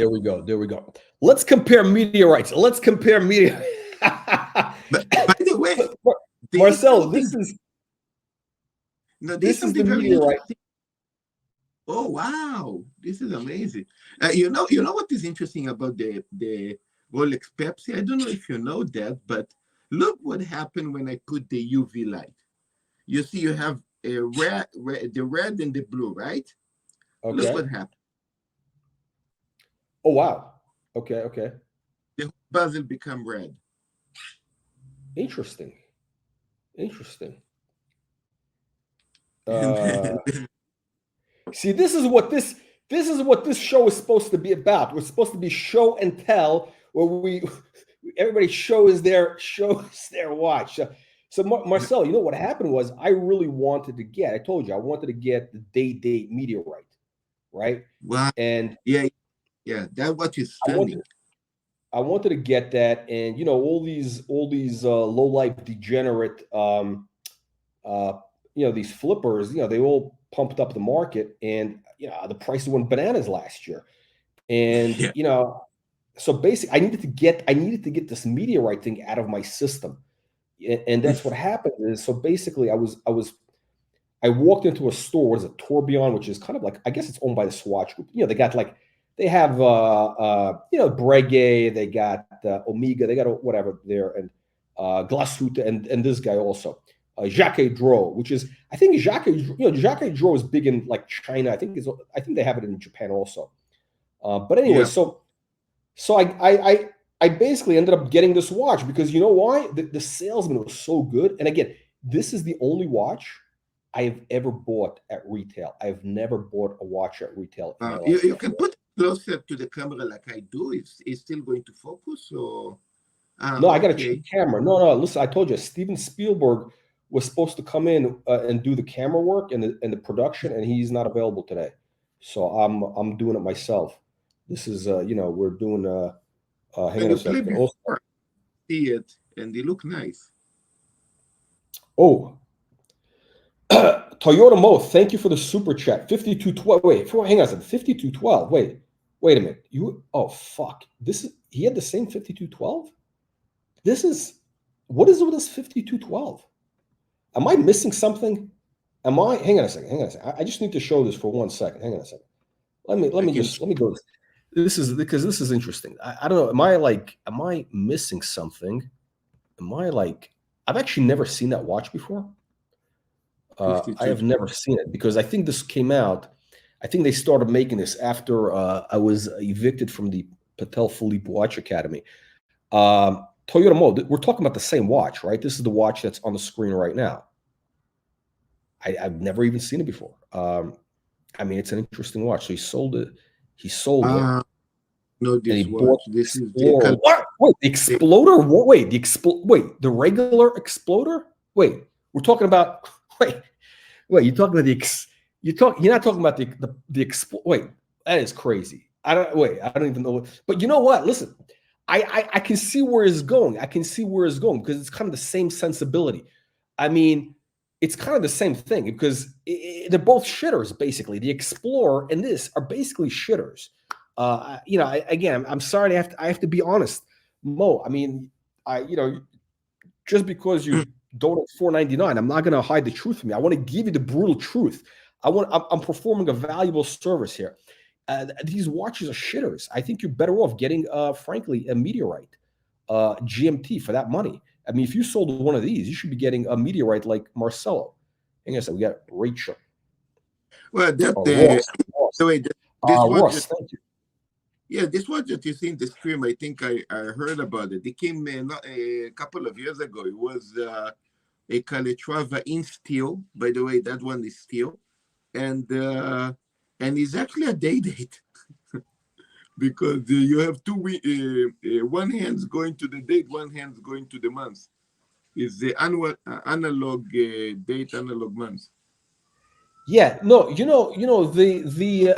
There we go. There we go. Let's compare meteorites. Let's compare meteorites. But by the way, Marcello, this is the very meteorite. interesting. Oh wow, this is amazing. You know what is interesting about the Rolex Pepsi? I don't know if you know that, but look what happened when I put the UV light. You see, you have a the red and the blue, right? Okay. Look what happened. Oh wow. Okay. Okay. The bezel become red. Interesting. Interesting. And See, this is what this show is supposed to be about. We're supposed to be show and tell, where everybody shows their watch. So Marcel, you know what happened was I really wanted to get. I told you I wanted to get the date meteorite, right? wow. And Yeah, that watch is stunning. I wanted to get that, and you know all these low life degenerate, these flippers, they all pumped up the market, and the prices went bananas last year, and Yeah. so basically I needed to get this meteorite thing out of my system, and that's what happened. Is so basically I walked into a store. What is it, Tourbillon, which is kind of like, I guess it's owned by the Swatch Group. They have Breguet, they got Omega, they got whatever there, and Glashütte, and this guy also. Jacques Dro, which is, I think Jacques Dro is big in like China. I think they have it in Japan also. But anyway, Yeah. so I basically ended up getting this watch because you know why? The salesman was so good. And again, this is the only watch I have ever bought at retail. I've never bought a watch at retail in my life. You can put it closer to the camera like I do. It's still going to focus, or No, I got to okay. check camera. No, listen, I told you, Steven Spielberg was supposed to come in and do the camera work and the production, and he's not available today. So I'm doing it myself. This is we're doing hang When on a you play second. Also, before, see it, and they look nice. oh, Toyota Mo, thank you for the super chat. 5212. Wait, hang on a second. 5212. Wait a minute. Oh fuck. He had the same 5212? What is it with this 5212? Am I missing something? Hang on a second. I just need to show this for 1 second. Hang on a second. Let me go. This is because this is interesting. I don't know. Am I missing something? I've actually never seen that watch before. I have never seen it because I think this came out. I think they started making this after I was evicted from the Patel Philippe Watch Academy. Toyota Mo, we're talking about the same watch, right? This is the watch that's on the screen right now. I've never even seen it before. I mean, it's an interesting watch. So he sold it. No, and this he watch. bought This is Explorer. What? Wait, the Exploder? Wait, the regular Exploder? Wait, we're talking about. Wait, you're talking about You're not talking about the Explorer. Wait, that is crazy. I don't even know. But you know what? Listen, I can see where it's going. Because it's kind of the same sensibility. I mean, it's kind of the same thing because they're both shitters, basically. The Explorer and this are basically shitters. Again, I'm sorry. I have to be honest, Mo. I mean, just because you donate $4.99, I'm not going to hide the truth from you. I want to give you the brutal truth. I'm performing a valuable service here. These watches are shitters. I think you're better off getting, frankly, a Meteorite, GMT for that money. I mean, if you sold one of these, you should be getting a Meteorite like Marcello. Hang on a second, we got Rachel. Well, Ross. Ross, thank you. Yeah, this watch that you see in the stream, I think I heard about it. It came a couple of years ago. It was a Calatrava in steel. By the way, that one is steel, and it's actually a date. Because you have two, one hand's going to the date, one hand's going to the month. It's the analog date, analog month. Yeah, no, the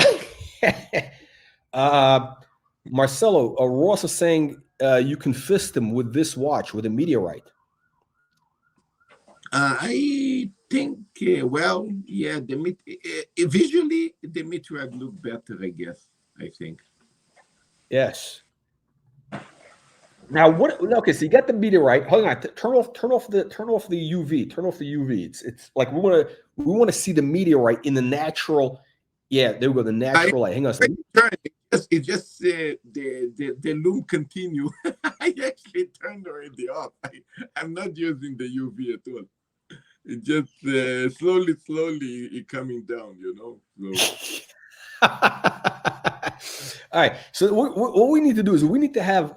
Marcello, Ross is saying you can fist him with this watch with a Meteorite. I think, yeah, visually the Meteorite look better, I guess. I think. Yes. Now what? Okay, so you got the meteorite. Hold on. Turn off the UV. Turn off the UV. It's like we want to see the meteorite in the natural. Yeah, there we go. The natural light. Hang on a second. It just the loom continue. I actually turned already off. I'm not using the UV at all. It just slowly it coming down. You know. So. All right. So what we need to do is we need to have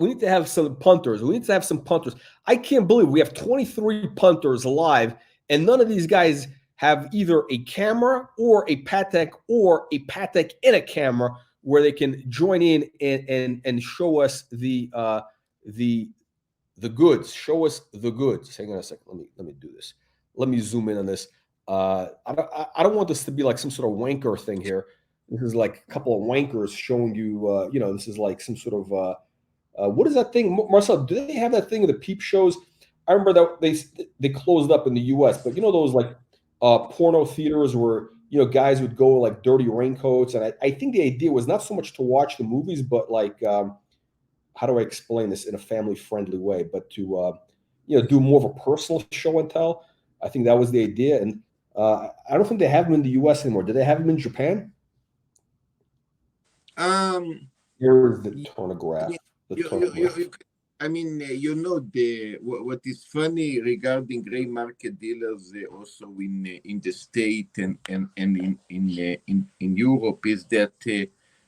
some punters. We need to have some punters. I can't believe we have 23 punters live, and none of these guys have either a camera or a Patek and a camera where they can join in and show us the goods. Show us the goods. Hang on a second. Let me do this. Let me zoom in on this. I don't want this to be like some sort of wanker thing here. This is like a couple of wankers showing you, this is like some sort of, what is that thing? Marcel, do they have that thing in the peep shows? I remember that they closed up in the US, but those like porno theaters where, guys would go like dirty raincoats. And I think the idea was not so much to watch the movies, but like, how do I explain this in a family friendly way, but to, do more of a personal show and tell. I think that was the idea. And I don't think they have them in the US anymore. Do they have them in Japan? Here's the tonograph. I mean, what is funny regarding gray market dealers also in the state and in Europe is that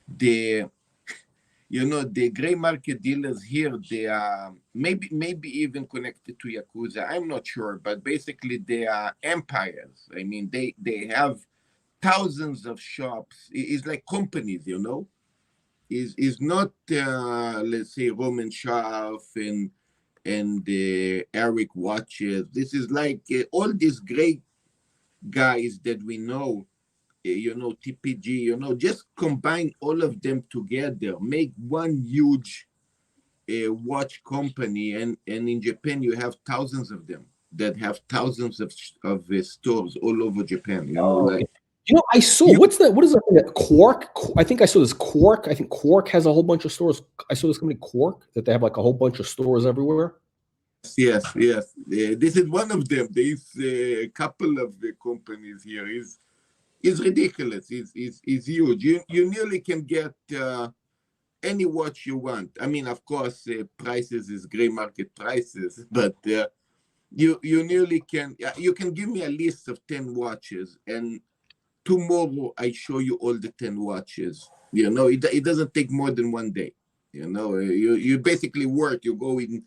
the gray market dealers here, they are maybe even connected to Yakuza. I'm not sure, but basically they are empires. I mean, they have thousands of shops. It's like companies, is not let's say Roman Schaff and Eric watches. This is like all these great guys that we know, TPG, just combine all of them together, make one huge watch company, and in Japan you have thousands of them that have thousands of stores all over Japan. Like. I saw what is that? Quark? I think I saw this Quark. I think Quark has a whole bunch of stores. I saw this company Quark that they have like a whole bunch of stores everywhere. Yes. This is one of them. There's a couple of the companies here. Is ridiculous. Is huge. You nearly can get any watch you want. I mean, of course, prices is gray market prices, but you nearly can. You can give me a list of 10 watches and tomorrow I show you all the 10 watches. It doesn't take more than one day. You basically work. You go in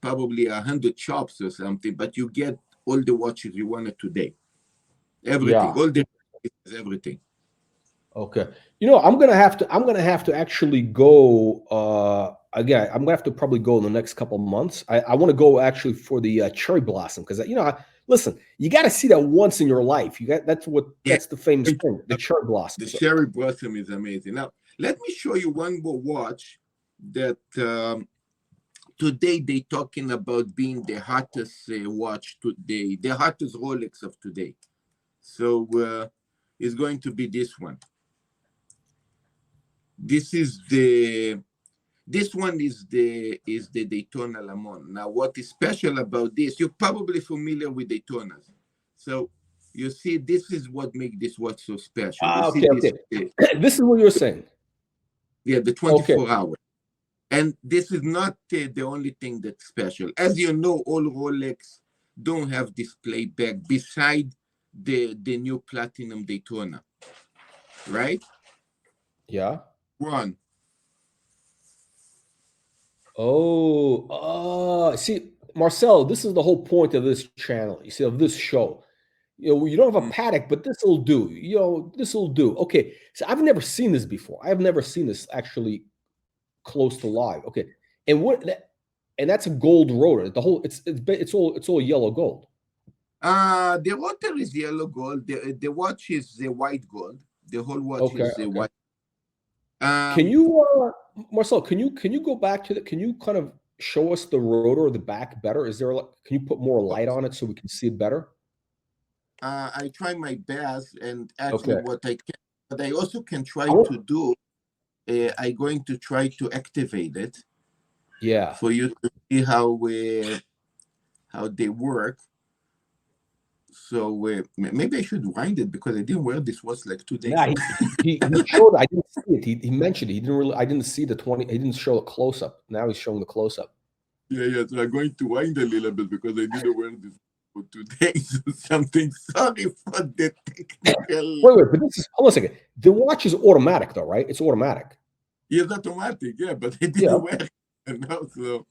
probably 100 shops or something, but you get all the watches you wanted today. Everything, all the everything. Okay. I'm gonna have to actually go. Again, I'm gonna have to probably go in the next couple of months. I want to go actually for the cherry blossom because listen, you got to see that once in your life. That's the famous thing, the cherry blossom. The cherry blossom is amazing. Now, let me show you one more watch that today they talking about being the hottest watch today, the hottest Rolex of today. So it's going to be this one. This one is the Daytona LeMans. Now, what is special about this? You're probably familiar with Daytonas, so you see, this is what makes this watch so special. Okay. This is what you're saying. Yeah, the 24 hours, and this is not the only thing that's special. As you know, all Rolex don't have display back beside the new Platinum Daytona, right? Yeah. One. See, Marcel, this is the whole point of this channel. You see, of this show. You don't have a Patek, but this will do. This will do. Okay. So I've never seen this before. I've never seen this actually close to live. Okay. And that's a gold rotor. The whole it's all yellow gold. The rotor is yellow gold. The watch is the white gold. The whole watch is white. Can you, Marcel? Can you go back to Can you kind of show us the rotor or the back better? Is there can you put more light on it so we can see it better? I try my best, and actually, what I also can try to do I'm going to try to activate it. Yeah. For you to see how they work. So maybe I should wind it because I didn't wear this watch like 2 days. Nah, he showed. I didn't see it. He mentioned it. He didn't really. I didn't see the 20. He didn't show a close up. Now he's showing the close up. Yeah. So I'm going to wind a little bit because I didn't wear this for 2 days or something. Sorry for the technical. Wait. But this is. Hold on a second. The watch is automatic, though, right? It's automatic. Yeah, it's automatic. Yeah, but I didn't wear it. And also,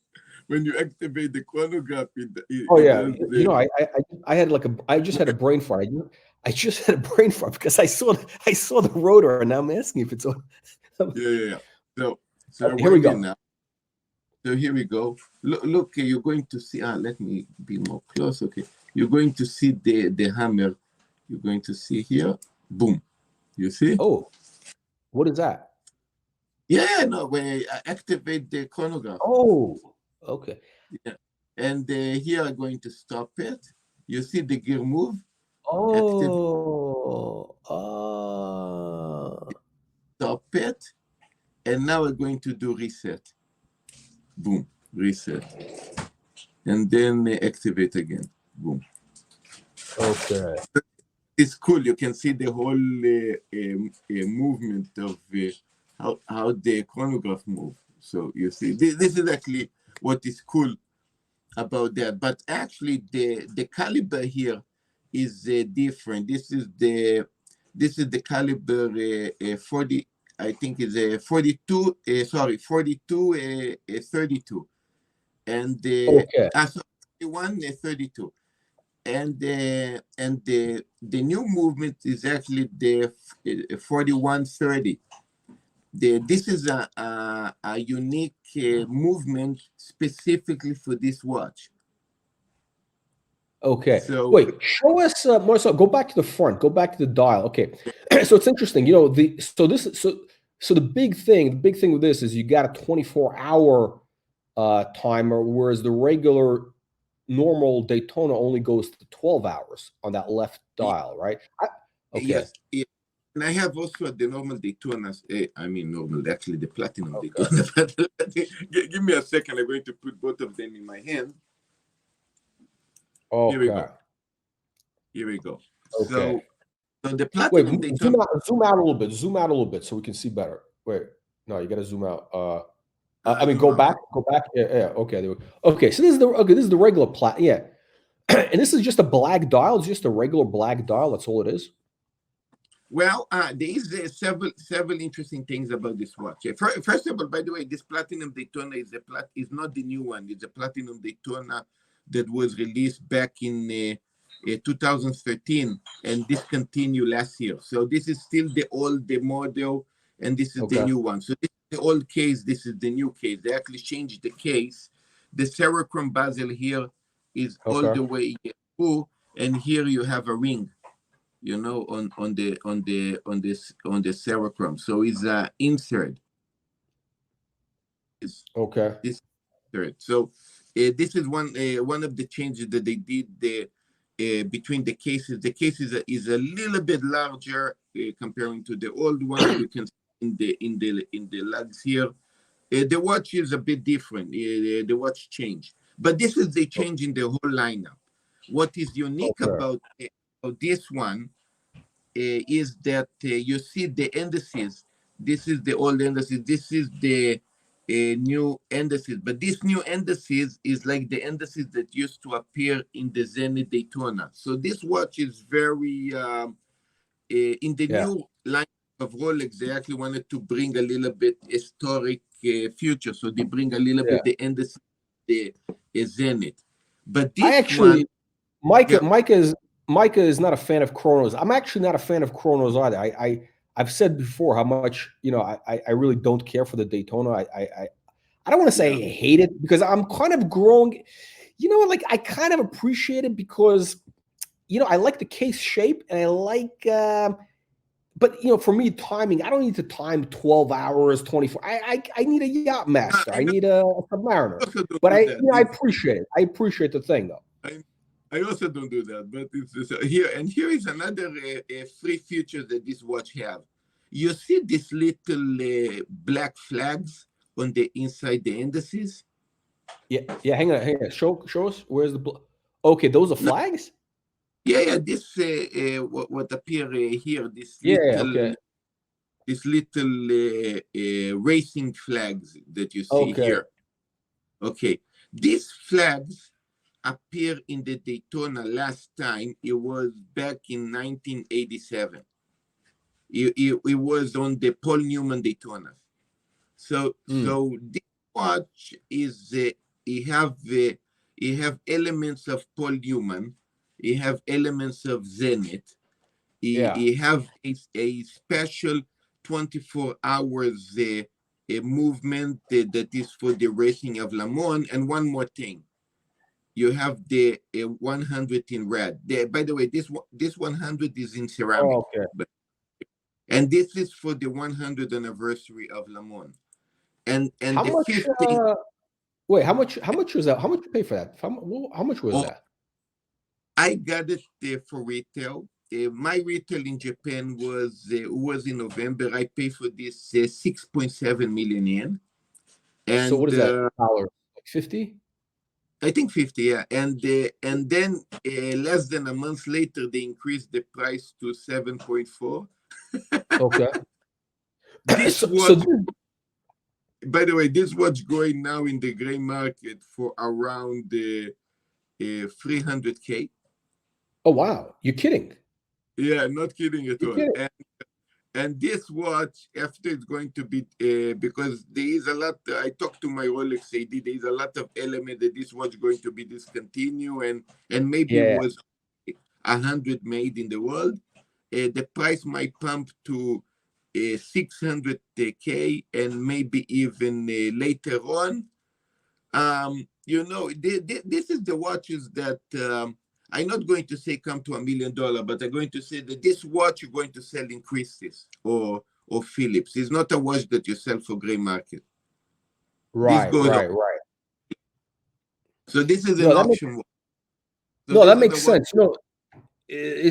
when you activate the chronograph, I had like I just had a brain fart. I just had a brain fart because I saw the rotor, and now I'm asking if it's on. Yeah. So here we go. Now. So here we go. Look, you're going to see. Let me be more close. Okay, you're going to see the hammer. You're going to see here. Boom. You see? Oh, what is that? Yeah, no. When I activate the chronograph. Oh, okay. Yeah, and here I'm going to stop it. You see the gear move. Stop it, and now we're going to do reset. Boom, reset, and then activate again. Boom. Okay. It's cool. You can see the whole movement of how the chronograph move. So you see, this is actually what is cool about that. But actually, the caliber here is different. This is the caliber 40. I think is a 42. 42 32, and the 41 32. And the new movement is actually the 4130. This is a unique movement specifically for this watch. Okay. So wait, show us Marcel. Go back to the front. Go back to the dial. Okay. So it's interesting. So the big thing with this is you got a 24-hour timer, whereas the regular normal Daytona only goes to 12 hours on that left dial, right? Okay. Yes. And I have also the normal Daytona. Actually the platinum Daytona. Give me a second. I'm going to put both of them in my hand. Okay. Here we go. Okay. So the platinum Daytona. Zoom out a little bit. Zoom out a little bit so we can see better. Wait. No, you got to zoom out. Go back. Yeah. Okay. There we go. Okay. So this is the regular plat. Yeah. And this is just a black dial. It's just a regular black dial. That's all it is. Well, there is several interesting things about this watch. First of all, by the way, this platinum Daytona is not the new one. It's a platinum Daytona that was released back in 2013 and discontinued last year. So this is still the model, and this is the new one. So this is the old case. This is the new case. They actually changed the case. The Serochrome bezel here is all the way through, and here you have a ring. On the Serochrome. So it's an insert. Okay. This insert. So this is one of the changes that they did between the cases. The case is a little bit larger comparing to the old one. You can see in the lugs here. The watch is a bit different. The watch changed, but this is the change in the whole lineup. What is unique about this one is that you see the indices. This is the old indices. This is the new indices. But this new indices is like the indices that used to appear in the Zenith Daytona. So this watch is very in the new line of Rolex. They actually wanted to bring a little bit historic future. So they bring a little bit the indices, the Zenith. But this Micah is not a fan of chronos. I'm actually not a fan of chronos either. I've said before how much I really don't care for the Daytona. I don't want to say I hate it because I'm kind of growing. I kind of appreciate it because I like the case shape and I like. But for me, timing. I don't need to time 12 hours, 24. I need a yacht master. I need a submariner. But I appreciate it. I appreciate the thing though. I also don't do that, but it's here. And here is another free feature that this watch have. You see these little black flags on the inside the indices? Yeah, yeah. Hang on. Show us. Where's the? Okay, those are No, flags. yeah. This what appear here. Yeah. Okay. These little racing flags that you see Okay. here. Okay, these flags appeared in the Daytona last time. It was back in 1987. It was on the Paul Newman Daytona. So this watch is it have elements of Paul Newman, it have elements of Zenith, Yeah. it have a special 24 hours a movement that is for the racing of Le Mans. And one more thing, you have the 100 in red. By the way, this 100 is in ceramic, Oh, okay. and this is for the 100th anniversary of Le Mans. And How the much? 50. Wait. How much? How much was that? How much you pay for that? How much was that? I got it for retail. My retail in Japan was in November. I paid for this 6.7 million yen, and So what is that? Dollars? Like 50? I think 50. Yeah, and then less than a month later, they increased the price to 7.4. Okay. This So watch, by the way, this watch going now in the gray market for around 300K. oh wow, you're kidding. Yeah, not kidding at You're all. kidding. And this watch, after it's going to be, because there is a lot, I talked to my Rolex AD, there is a lot of element that this watch going to be discontinued, and maybe it Yeah. was 100 made in the world. The price might pump to 600K, and maybe even later on. This is the watches that I'm not going to say come to $1 million, but I'm going to say that this watch you're going to sell in Christie's or Philips. It's not a watch that you sell for gray market. This Right. goes up. Right. So this is No, an that makes, auction watch. So no, this that is makes the watch. sense.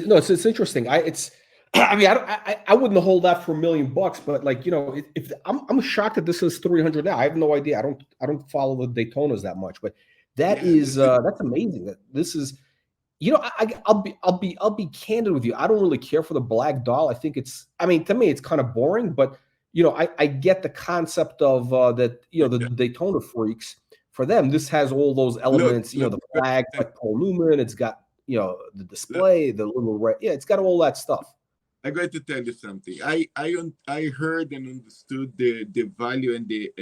No, it's interesting. I mean, I wouldn't hold that for $1 million, but like, if I'm shocked that this is 300 now. I have no idea. I don't follow the Daytonas that much, but that's amazing. That this is, I'll be candid with you. I don't really care for the black doll. I think I mean, to me, it's kind of boring, but I get the concept of that, the Daytona freaks. For them, this has all those elements, the flag, like Paul Newman. It's got, the display, the little red. Yeah, it's got all that stuff. I'm going to tell you something. I heard and understood the value and the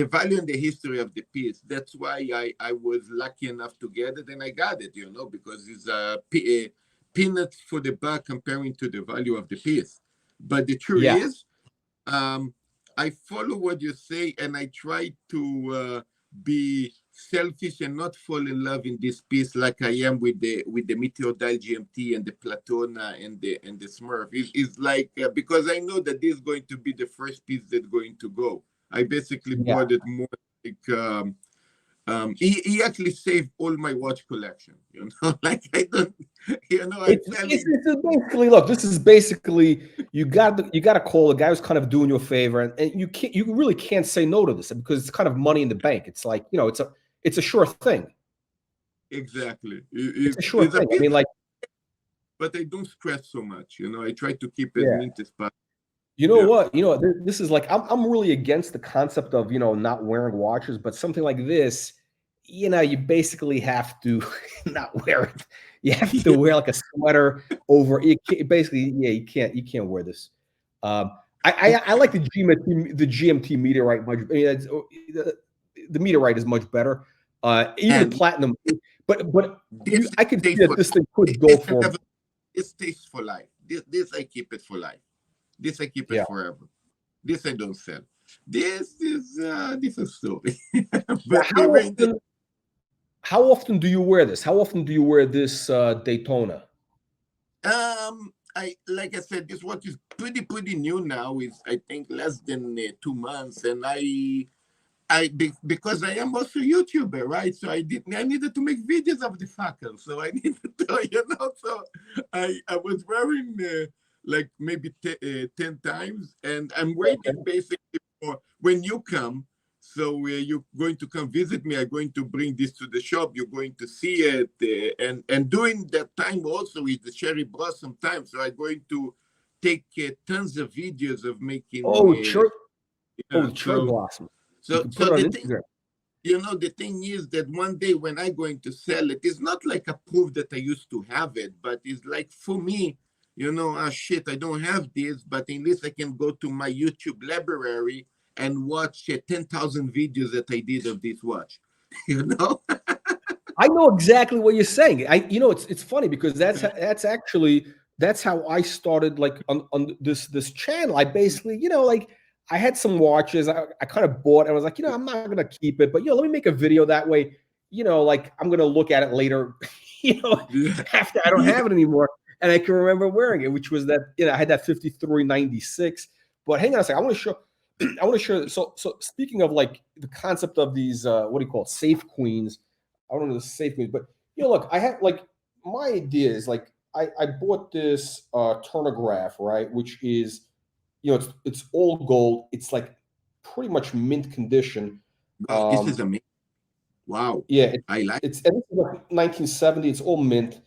value and the history of the piece. That's why I was lucky enough to get it, and I got it, because it's peanuts for the buck comparing to the value of the piece. But the truth is, I follow what you say, and I try to be selfish and not fall in love in this piece like I am with the METEORITE GMT and the Platona and the Smurf. It's like because I know that this is going to be the first piece that's going to go. I basically bought it more like he actually saved all my watch collection. Like I don't, It's basically, look, this is basically you got to call the guy who's kind of doing you a favor, and you really can't say no to this because it's kind of money in the bank. It's like it's a sure thing. Exactly, it's a sure thing. I mean, like, but I don't stress so much. I try to keep as neat as possible. You know what? This is like I'm really against the concept of not wearing watches, but something like this, you basically have to not wear it. You have to wear like a sweater over. Basically, you can't wear this. I like the GMT meteorite much. I mean, the meteorite is much better. Even the platinum, but I could see that this thing could go for. It stays for life. This I keep it for life. This I keep it forever. This I don't sell. This is a story. But how often do you wear this? How often do you wear this Daytona? Like I said, this watch is pretty new now. It's I think less than 2 months, and because I am also a YouTuber, right? So I needed to make videos of the fackel. So I needed to, so I was wearing like maybe 10 times, and I'm waiting basically for when you come. So you're going to come visit me. I'm going to bring this to the shop. You're going to see it, and during that time also with the cherry blossom time. So I'm going to take tons of videos of making. Oh, cherry. Oh, Yeah, the cherry blossom. You can put so it on the thing, Instagram. the thing is that one day when I'm going to sell it, it's not like a proof that I used to have it, but it's like for me, shit, I don't have this, but at least I can go to my YouTube library and watch 10,000 videos that I did of this watch. I know exactly what you're saying. It's funny because that's how I started, like on this channel. I basically, like I had some watches I kind of bought and I was like, I'm not gonna keep it, but let me make a video that way. Like I'm gonna look at it later, after I don't have it anymore. And I can remember wearing it, which was that, I had that 5396. But hang on a second, I want to show. I want to show. So speaking of like the concept of these, what do you call it, safe queens? I don't know the safe queens, but look, I have like my idea is like I bought this turnograph, right, which is it's all gold. It's like pretty much mint condition. Wow, this is amazing. Wow. Yeah, I like it's like 1970. It's all mint,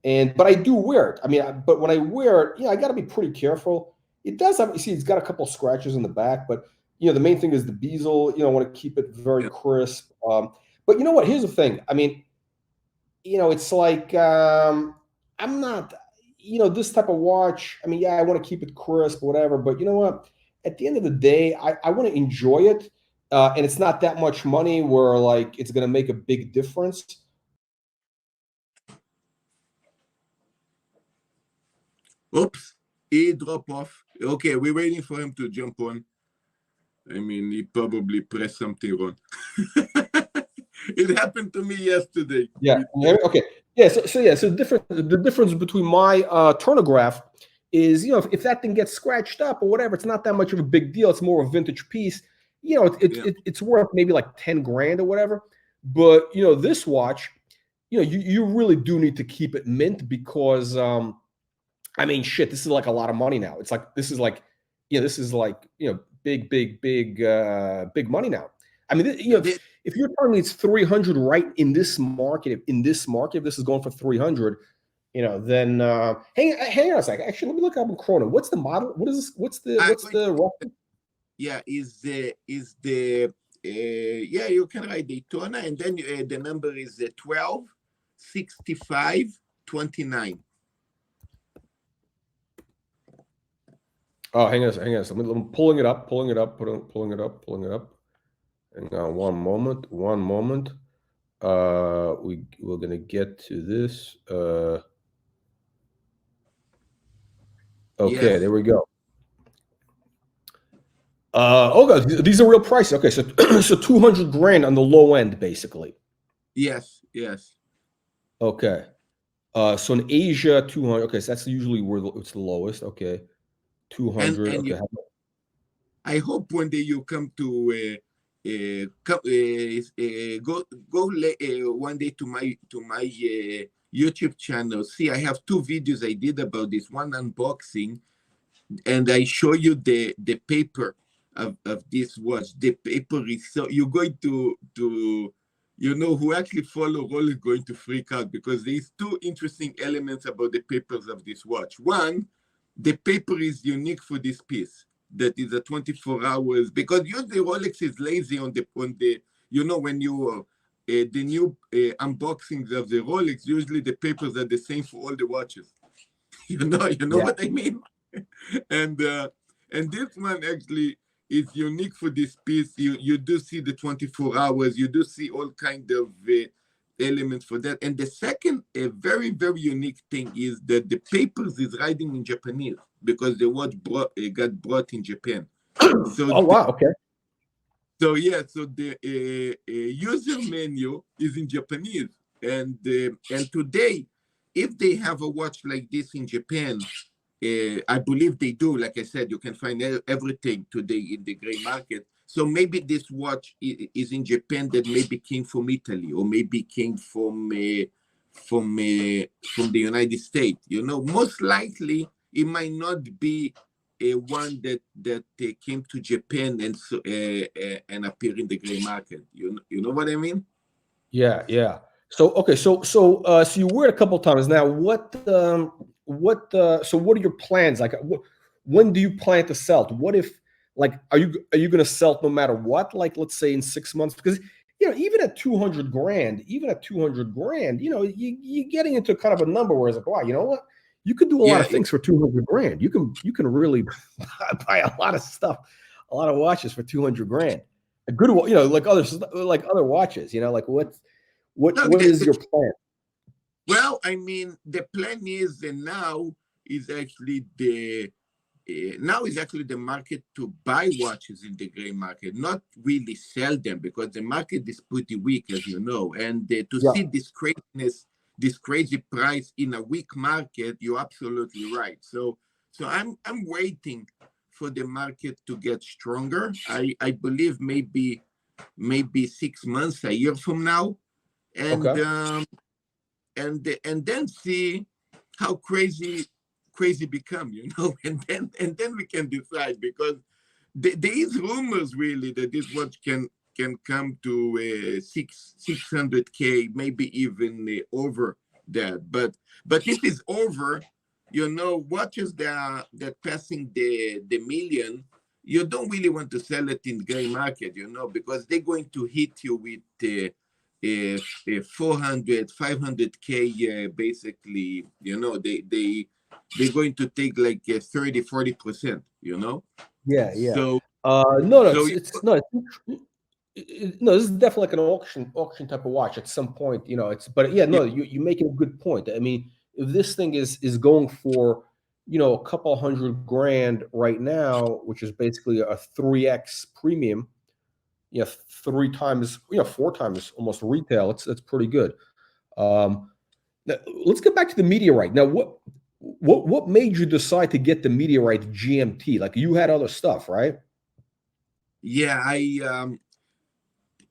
but I do wear it. I mean, but when I wear it, I got to be pretty careful. It does have, you see, it's got a couple of scratches in the back, but the main thing is the bezel. I want to keep it very crisp. But you know what? Here's the thing. I mean, it's like I'm not, this type of watch. I mean, yeah, I want to keep it crisp, whatever. But you know what? At the end of the day, I want to enjoy it. And it's not that much money where like it's going to make a big difference. Oops, he dropped off. Okay, we're waiting for him to jump on. I mean, he probably pressed something wrong. It happened to me yesterday. Yeah. Okay. Yeah. So the difference between my turnograph is, if that thing gets scratched up or whatever, it's not that much of a big deal. It's more a vintage piece. It's worth maybe like 10 grand or whatever. But this watch, you really do need to keep it mint because I mean, shit, this is like a lot of money now. It's like this is like big money now. I mean, if you're telling me it's 300 right in this market, if this is going for 300, then hang on a second. Actually, let me look up in Chrono. What's the model? What is this? What's the yeah, is the you can write Daytona, and then the number is 12 65 29. Oh, hang on a second. I'm pulling it up. Hang on one moment. We're gonna get to this. Okay, There we go. God, these are real prices. Okay, so so 200 grand on the low end, basically. Yes. Okay. So in Asia, 200. Okay, so that's usually where it's the lowest. Okay, 200. And okay. I hope one day you come to go one day to my YouTube channel. See, I have 2 videos I did about this. One unboxing, and I show you the paper of this watch. The paper is so you're going to who actually follow Rollie is going to freak out because there's 2 interesting elements about the papers of this watch. One, the paper is unique for this piece. That is a 24 hours, because usually Rolex is lazy on the when you the new unboxings of the Rolex, usually the papers are the same for all the watches. you know what I mean? And this one actually is unique for this piece. You do see the 24 hours, you do see all kind of elements for that. And the second, a very, very unique thing is that the papers is writing in Japanese because the watch got brought in Japan. So oh wow, okay. So the user menu is in Japanese, and today, if they have a watch like this in Japan, I believe they do. Like I said, you can find everything today in the gray market. So maybe this watch is in Japan that maybe came from Italy or maybe came from the United States. Most likely it might not be a one that came to Japan and and appear in the gray market. You know what I mean? Yeah, yeah. So okay, so you wear it a couple times now. So what are your plans? Like, when do you plan to sell it? What if, like, are you going to sell it no matter what? Like, let's say in 6 months, because even at 200 grand, you're getting into kind of a number where it's like, wow, you know what? You could do a lot of things for 200 grand. You can really buy a lot of stuff, a lot of watches for 200 grand. A good, like other watches. Like what is your plan? Well, I mean, the plan is now is actually the market to buy watches in the gray market, not really sell them, because the market is pretty weak, as you know. And to see this craziness, this crazy price in a weak market, you're absolutely right. So I'm waiting for the market to get stronger. I believe maybe 6 months, a year from now, and and then see how crazy become, and then we can decide, because there is rumors really that this watch can come to 600K, maybe even over that. But if it's over, watches that passing the million, you don't really want to sell it in gray market, because they're going to hit you with 400, 500K, basically. They're going to take like 30-40%, Yeah. So No, this is definitely like an auction type of watch at some point. But yeah, no, you're making a good point. I mean, if this thing is going for a couple hundred grand right now, which is basically a 3x premium, 3 times, 4 times almost retail, it's pretty good. Now, let's get back to the Meteorite. Now, what made you decide to get the Meteorite GMT? Like, you had other stuff, right? Yeah,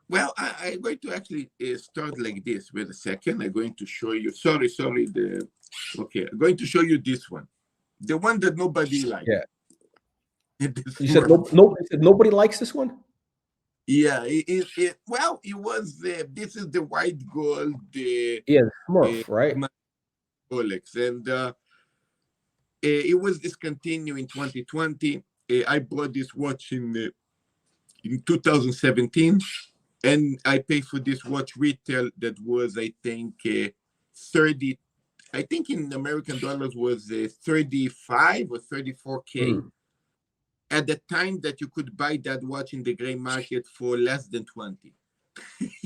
well, I'm going to actually start like this. Wait a second. I'm going to show you. Sorry. Okay, I'm going to show you this one, the one that nobody likes. Yeah. You said nobody likes this one. Yeah, well, it was. This is the white gold. Smurf, right? Rolex, and it was discontinued in 2020. I bought this watch in 2017, and I paid for this watch retail that was, I think, 30. I think in American dollars was 35 or 34K. At the time that you could buy that watch in the gray market for less than 20.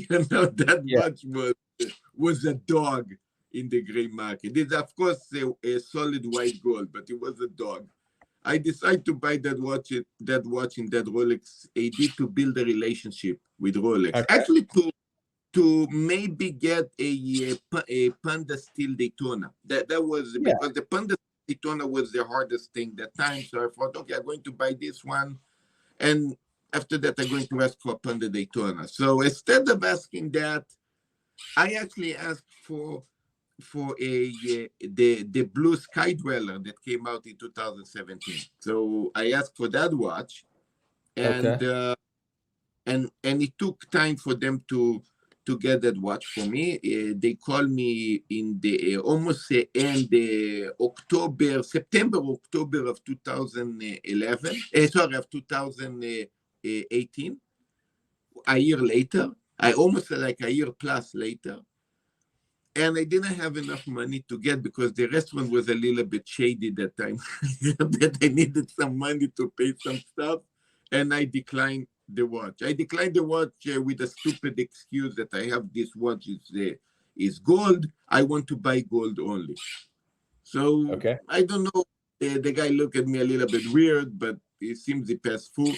That watch was a dog in the gray market. It's, of course, a solid white gold, but it was a dog. I decided to buy that watch in that Rolex AD to build a relationship with Rolex. Okay. Actually, to maybe get a Panda Steel Daytona. That was because the Panda Daytona was the hardest thing that time. So I thought, okay, I'm going to buy this one, and after that, I'm going to ask for Panda Daytona. So instead of asking that, I actually asked for the blue Sky Dweller that came out in 2017. So I asked for that watch, and and it took time for them to get that watch for me. They called me in the almost end September, October of 2011. Sorry, of 2018. A year later, I almost like a year plus later. And I didn't have enough money to get, because the restaurant was a little bit shady that time. That I needed some money to pay some stuff, and I declined the watch. I declined the watch with a stupid excuse that I have this watch is gold. I want to buy gold only. So I don't know. The guy looked at me a little bit weird, but it seems he passed through.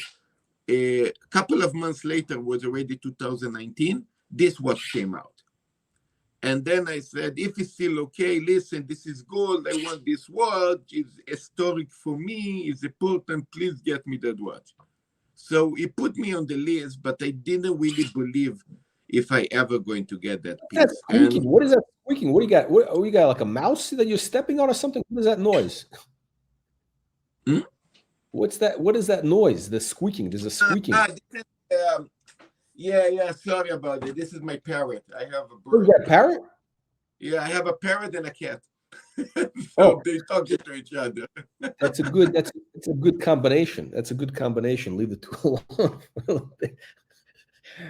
A couple of months later, was already 2019. This watch came out. And then I said, if it's still okay, listen, this is gold. I want this watch. It's historic for me. It's important. Please get me that watch. So he put me on the list, but I didn't really believe if I ever going to get that piece. That's squeaking. And what is that squeaking? What do you got? What you got, like a mouse that you're stepping on or something? What is that noise? Hmm? What's that? What is that noise? The squeaking. There's a squeaking. This is, yeah. Sorry about it. This is my parrot. I have a What is bird. that, parrot? Yeah, I have a parrot and a cat. Oh, So they talk to each other. that's a good. It's a good combination. That's a good combination. Leave the two alone.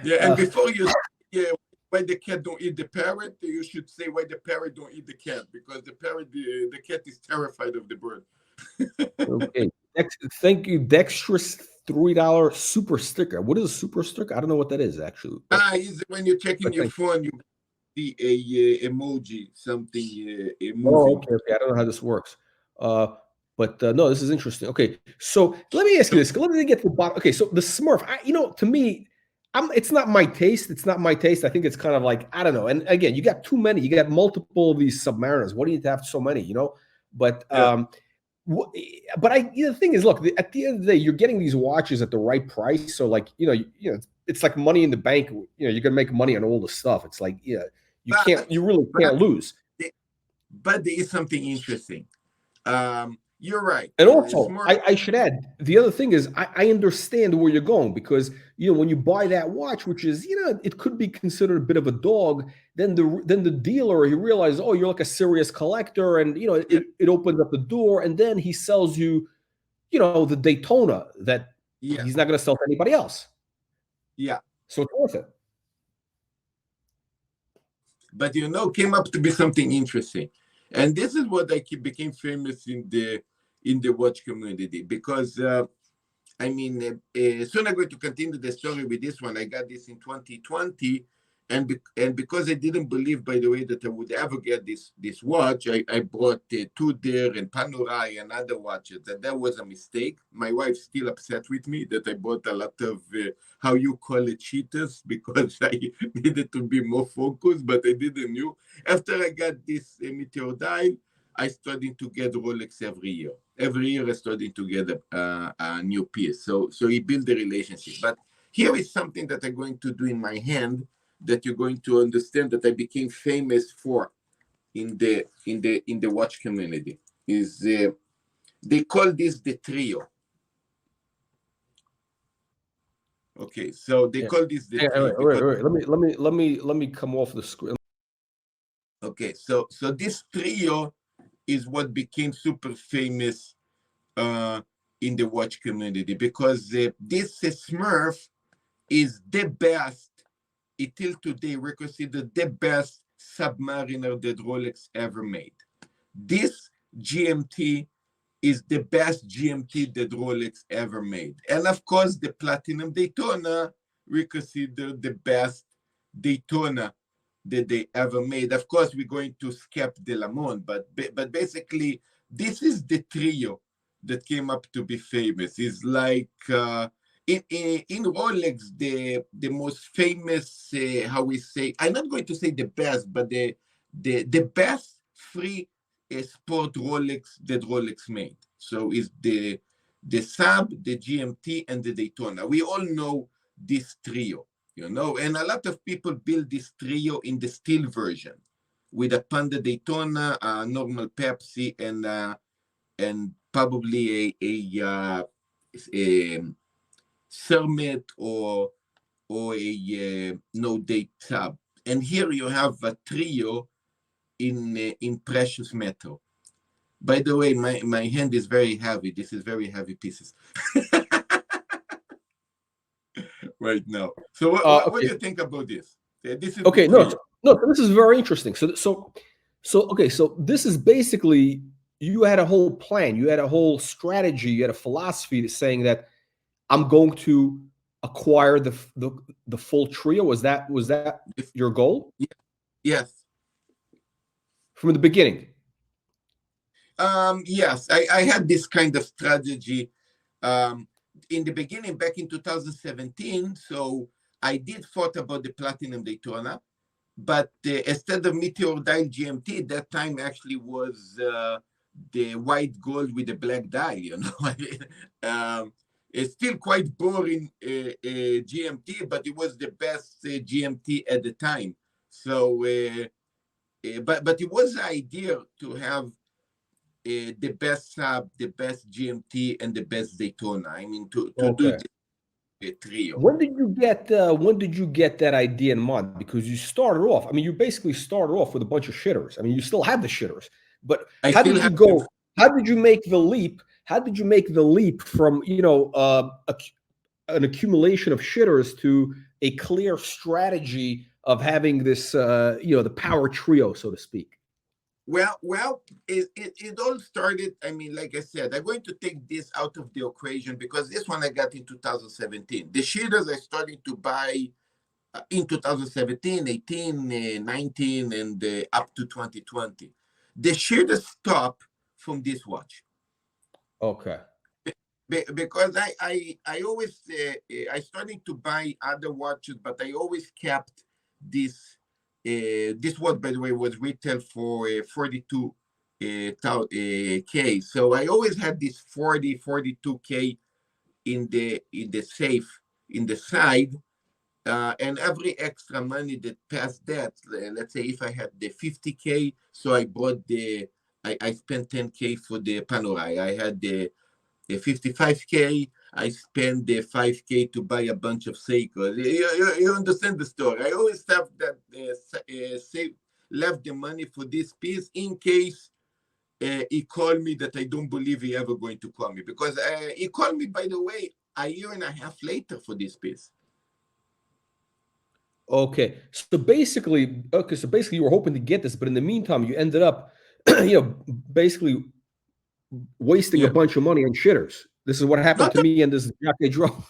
Yeah, and before you say why the cat don't eat the parrot, you should say why the parrot don't eat the cat, because the cat is terrified of the bird. Okay. Thank you, Dexterous $3 super sticker. What is a super sticker? I don't know what that is actually. Is when you're checking But your thank phone, you see a emoji, something Oh, moving. okay, okay. I don't know how this works. But no, this is interesting. Okay, so let me ask you So, this. Let me get to the bottom. Okay, so the Smurf, to me, it's not my taste. It's not my taste. I think it's kind of like, I don't know. And again, you got too many. You got multiple of these Submariners. What do you have so many? But yeah, the thing is, look, at the end of the day, you're getting these watches at the right price. So like, it's like money in the bank. You're gonna make money on all the stuff. It's like, you really but can't lose. but there is something interesting. You're right. And also, Smart. I should add, the other thing is I understand where you're going because when you buy that watch, which is it could be considered a bit of a dog, then the dealer he realizes, oh, you're like a serious collector, and Yeah, it opens up the door, and then he sells you the Daytona that yeah, he's not going to sell to anybody else. yeah. So it's worth it. But came up to be something interesting, and this is what became famous in the watch community because. I mean, soon I'm going to continue the story with this one. I got this in 2020, and because I didn't believe, by the way, that I would ever get this watch, I bought Tudor and Panerai and other watches, and that was a mistake. My wife's still upset with me that I bought a lot of how you call it cheaters because I needed to be more focused, but I didn't know. After I got this Meteor dial, I started to get Rolex every year. Every year, I started to get a new piece. So he built the relationship. But here is something that I'm going to do in my hand that you're going to understand that I became famous for in the watch community. Is they call this the trio. Okay, so they call this the trio because Wait. Let me come off the screen. okay, so this trio is what became super famous in the watch community because this Smurf is the best, until today, we consider the best submariner that Rolex ever made. This GMT is the best GMT that Rolex ever made. And of course, the Platinum Daytona, we consider the best Daytona that they ever made. Of course, we're going to skip the LeMans, but basically, this is the trio that came up to be famous. It's like in Rolex, the most famous, how we say, I'm not going to say the best, but the best free sport Rolex that Rolex made. So it's the Sub, the GMT, and the Daytona. We all know this trio, and a lot of people build this trio in the steel version with a Panda Daytona, a normal Pepsi, and probably a Summit or a no date Sub. And here you have a trio in precious metal. By the way, my hand is very heavy. This is very heavy pieces right now. So what do Okay. you think about this? This is Okay. the trio. No. This is very interesting. Okay. So this is basically you had a whole plan. You had a whole strategy. You had a philosophy saying that I'm going to acquire the full trio. Was that your goal Yes. from the beginning? Yes, I had this kind of strategy in the beginning back in 2017. So I did thought about the Platinum Daytona, but instead of Meteor Dial GMT, that time actually was the white gold with the black dial. It's still quite boring GMT, but it was the best GMT at the time. So, but it was the idea to have the best sub, the best GMT, and the best Daytona. I mean, to do Okay. the trio. When did you get that idea in mind? Because you started off, I mean, you basically started off with a bunch of shitters. I mean, you still have the shitters, but I how still did you have go? How did you make the leap? How did you make the leap from, an accumulation of shitters to a clear strategy of having this, the power trio, so to speak? Well, it all started. I mean, like I said, I'm going to take this out of the equation because this one I got in 2017. The shaders I started to buy in 2017, 18, 19, and up to 2020. The shaders stopped from this watch. Okay. Because I always I started to buy other watches, but I always kept this. This watch, by the way, was retail for 42 K. So I always had this 42K in the safe in the side, and every extra money that passed that, let's say if I had the 50K, so I bought I spent 10K for the Panerai. I had the 55K. I spent the 5K to buy a bunch of Seikos. You understand the story. I always have that left the money for this piece in case he called me that I don't believe he ever going to call me, because he called me, by the way, a year and a half later for this piece. Okay. So basically, you were hoping to get this, but in the meantime, you ended up, basically wasting a bunch of money on shitters. This is what happened to me and this Jacques Dro.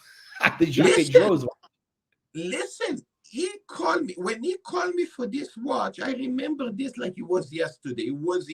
The Jacques Droz. Listen, he called me. When he called me for this watch, I remember this like it was yesterday. It was